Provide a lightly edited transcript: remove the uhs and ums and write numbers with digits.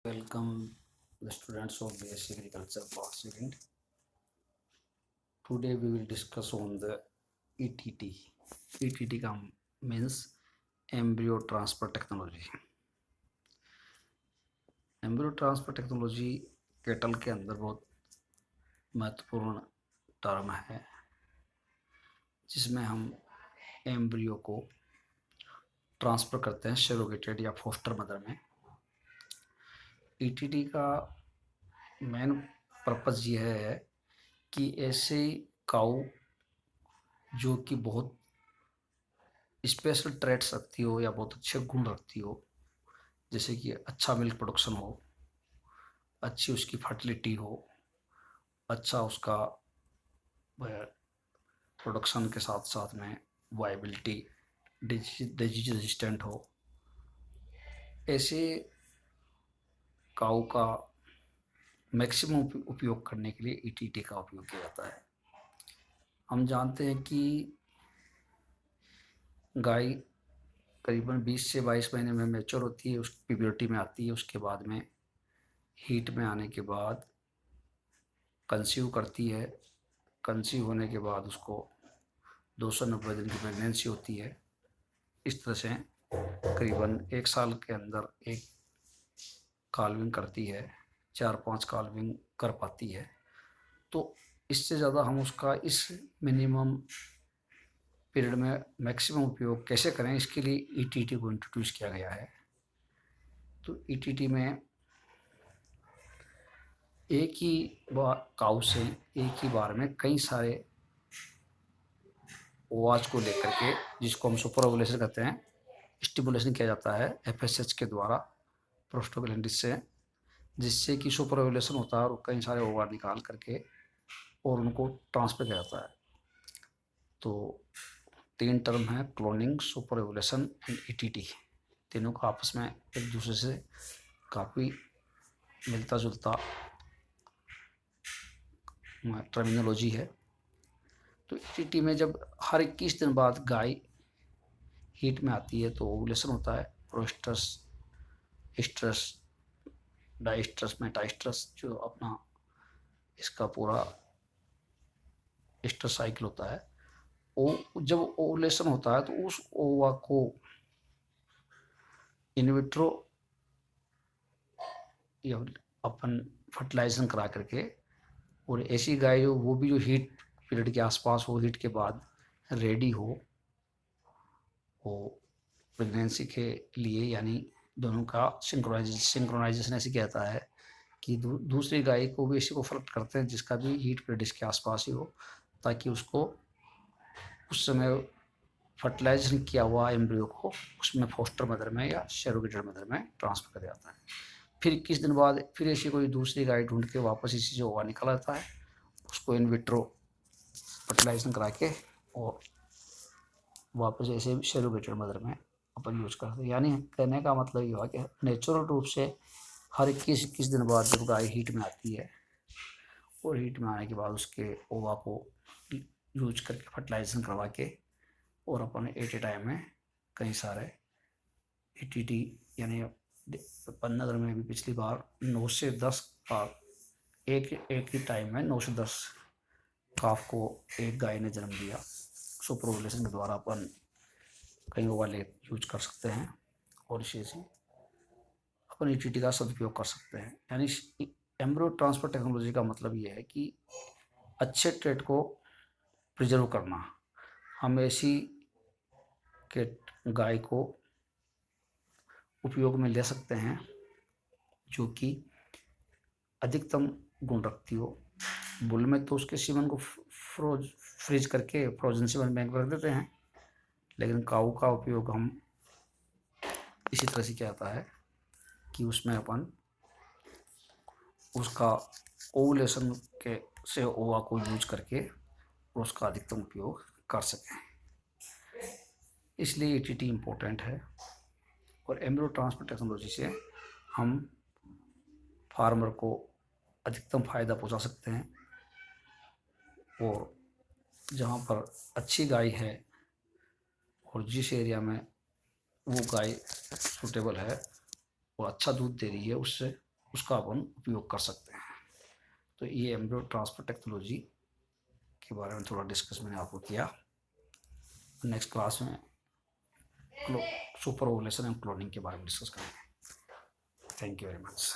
Welcome the students of BSc Agriculture Part Second. Today we will discuss on the ETT. ETT का means Embryo Transfer Technology. Embryo Transfer Technology cattle के अंदर बहुत महत्वपूर्ण term है जिसमें हम embryo को ट्रांसफ़र करते हैं सरोगेटेड या फोस्टर मदर में। ईटीटी का मेन पर्पज़ ये है कि ऐसे काऊ जो कि बहुत स्पेशल ट्रेट्स रखती हो या बहुत अच्छे गुण रखती हो, जैसे कि अच्छा मिल्क प्रोडक्शन हो, अच्छी उसकी फर्टिलिटी हो, अच्छा उसका प्रोडक्शन के साथ साथ में वायबिलिटी, डिजीज रेजिस्टेंट हो, ऐसे काऊ का मैक्सिमम उपयोग करने के लिए ईटीटी का उपयोग किया जाता है। हम जानते हैं कि गाय करीबन 20 से 22 महीने में मैच्योर होती है, उस प्यूबर्टी में आती है। उसके बाद में हीट में आने के बाद कंसीव करती है। कंसीव होने के बाद उसको 290 दिन की प्रेगनेंसी होती है। इस तरह से करीबन 1 साल के अंदर एक काल्विंग करती है, 4-5 काल्विंग कर पाती है। तो इससे ज़्यादा हम उसका इस मिनिमम पीरियड में मैक्सिमम उपयोग कैसे करें, इसके लिए ईटीटी को इंट्रोड्यूस किया गया है। तो ईटीटी में एक ही काऊ से एक ही बार में कई सारे ओवाज को लेकर के, जिसको हम सुपर ओवुलेशन कहते हैं, स्टिमुलेशन किया जाता है एफएसएच के द्वारा प्रोस्टाग्लैंडिस से, जिससे कि सुपर ओवुलेशन होता है और कई सारे ओवार निकाल करके और उनको ट्रांसफर किया जाता है। तो 3 टर्म है, cloning, super ovulation and ETT. तीनों का आपस में एक दूसरे से काफ़ी मिलता जुलता टर्मिनोलॉजी है। तो ईटीटी में जब हर 21 दिन बाद गाय हीट में आती है तो ओवुलेशन होता है, प्रोस्टस, एस्ट्रस, डाइस्ट्रस, मेटास्ट्रस, जो अपना इसका पूरा एस्ट्रस साइकिल होता है। जब ओवुलेशन होता है तो उस ओवा को इनविट्रो या अपन फर्टिलाइजेशन करा करके, और ऐसी गाय जो वो भी जो हीट पीरियड के आसपास हो, हीट के बाद रेडी हो प्रेगनेंसी के लिए, यानी दोनों का सिंक्रोनाइजेशन ऐसे कहता है कि दूसरी गाय को भी इसी को फर्क करते हैं जिसका भी हीट पीरियड इसके आसपास ही हो, ताकि उसको उस समय फर्टिलाइजेशन किया हुआ एम्ब्रियो को उसमें फोस्टर मदर में या सरोगेटेड मदर में ट्रांसफर कर जाता है। फिर 21 दिन बाद फिर ऐसी कोई दूसरी गाय ढूंढ के वापस इसी से ओवा निकल आता है, उसको इन विट्रो फर्टिलाइजेशन करा के और वापस ऐसे सरोगेटेड मदर में अपन यूज करते हैं। यानी कहने का मतलब ये हुआ कि नेचुरल रूप से हर 21 दिन बाद जब गाय हीट में आती है और हीट में आने के बाद उसके ओवा को यूज करके फर्टिलाइजेशन करवा के और अपन एट ए टाइम में कई सारे ईटीटी, यानी 15 में भी पिछली बार 9 से 10 बार एक ही टाइम में 9 से 10 काफ को एक गाय ने जन्म दिया। सुपर ओवुलेशन के द्वारा अपन कई वाले यूज कर सकते हैं और इसी से अपन ईटीटी का सदुपयोग कर सकते हैं। यानी एम्ब्रियो ट्रांसफर टेक्नोलॉजी का मतलब ये है कि अच्छे ट्रेट को प्रिजर्व करना। हम ऐसी के गाय को उपयोग में ले सकते हैं जो कि अधिकतम गुण रखती हो। बुल में तो उसके सीमन को फ्रीज करके फ्रोजन सीमन बैंक में रख देते हैं, लेकिन काऊ का उपयोग हम इसी तरह से किया जाता है कि उसमें अपन उसका ओवुलेशन के से ओवा को यूज करके उसका अधिकतम उपयोग कर सकें। इसलिए ईटीटी इम्पोर्टेंट है और एम्ब्रियो ट्रांसफर टेक्नोलॉजी से हम फार्मर को अधिकतम फ़ायदा पहुंचा सकते हैं। और जहाँ पर अच्छी गाय है और जिस एरिया में वो गाय सूटेबल है और अच्छा दूध दे रही है, उससे उसका अपन उपयोग कर सकते हैं। तो ये एम्ब्रियो ट्रांसफर टेक्नोलॉजी के बारे में थोड़ा डिस्कस मैंने आपको किया। नेक्स्ट क्लास में सुपर ओवुलेशन एंड क्लोनिंग के बारे में डिस्कस करेंगे। Thank you very much.